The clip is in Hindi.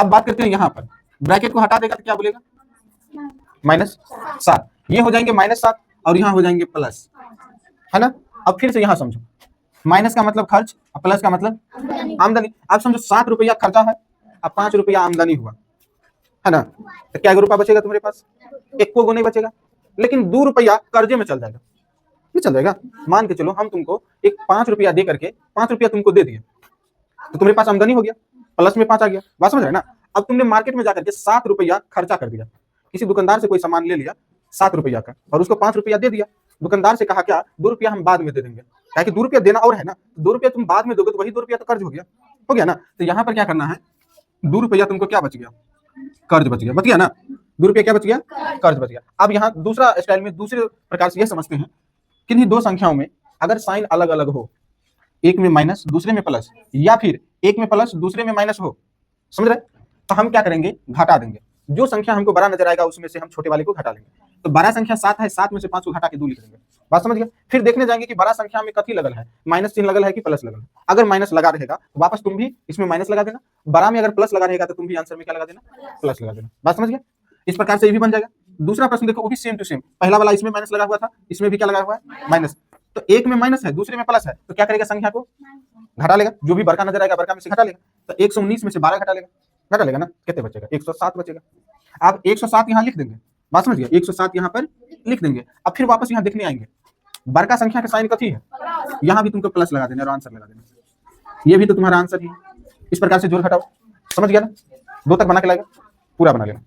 अब बात करते हैं यहाँ पर, ब्रैकेट को हटा देगा तो क्या बोलेगा, -7, ये हो जाएंगे -7 और यहाँ हो जाएंगे प्लस, है ना। अब फिर से यहाँ समझो, माइनस का मतलब खर्च और प्लस का मतलब आमदनी। आप समझो 7 रुपया खर्चा है अब 5 रुपया आमदनी हुआ, है ना, तो क्या रुपया बचेगा तुम्हारे पास, एक को नहीं बचेगा, लेकिन 2 रुपया कर्जे में चल जाएगा, नहीं चल जाएगा। मान के चलो हम तुमको एक 5 रुपया दे करके 5 रुपया तुमको दे दिए, तो तुम्हारे पास आमदनी हो गया, प्लस में 5 आ गया, बात समझ रहे ना। अब तुमने मार्केट में जाकर के 7 रुपया खर्चा कर दिया, किसी दुकानदार से कोई सामान ले लिया 7 रुपया का और उसको 5 रुपया दे दिया, दुकानदार से कहा क्या 2 रुपया हम बाद में दे देंगे, क्या कि 2 रुपया देना और है ना, 2 रुपया तुम बाद में दोगे तो वही 2 रुपया तो कर्ज हो गया ना। तो यहाँ पर क्या करना है, 2 रुपया तुमको क्या बच गया, कर्ज बच गया ना, 2 रुपया क्या बच गया, कर्ज बच गया। अब यहाँ दूसरा स्टाइल में दूसरे प्रकार से यह समझते हैं, किन्हीं दो संख्याओं में अगर साइन अलग अलग हो, एक में माइनस दूसरे में प्लस, या फिर एक में प्लस दूसरे में माइनस हो, समझ रहे, तो हम क्या करेंगे, घटा देंगे। जो संख्या हमको बड़ा नजर आएगा उसमें से हम छोटे वाले को घटा लेंगे। तो बड़ा संख्या 7 है, 7 में से 5 को घटा के 2 लिख देंगे, बात समझ गया। फिर देखने जाएंगे कि बड़ा संख्या में कथी लगल है, माइनस चिन्ह लगल है कि प्लस लगल है। अगर माइनस लगा रहेगा तो वापस तुम भी इसमें माइनस लगा देना, बड़ा में अगर प्लस लगा रहेगा तो तुम भी आंसर में क्या लगा देना, प्लस लगा देना, बात समझ गया। इस प्रकार से ये भी बन जाएगा। दूसरा प्रश्न देखो, वो भी सेम टू सेम, पहला वाला इसमें माइनस लगा हुआ था, इसमें भी क्या लगा हुआ है, माइनस। तो एक में माइनस है दूसरे में प्लस है, तो क्या करेगा, संख्या को घटा लेगा, जो भी बड़का नजर आएगा बड़का में से घटा लेगा। तो 119 में से 12 घटा लेगा ना, कितने बचेगा, 107 बचेगा। आप 107 यहाँ लिख देंगे, बात समझ गया, 107 यहाँ पर लिख देंगे। अब फिर वापस यहाँ देखने आएंगे, बड़का संख्या का साइन कथी है, यहाँ भी तुमको प्लस लगा देना और आंसर लगा देना, ये भी तो तुम्हारा आंसर ही है। इस प्रकार से जोड़ घटाओ, समझ गया ना, 2 तक बना के लाएगा, पूरा बना लेना।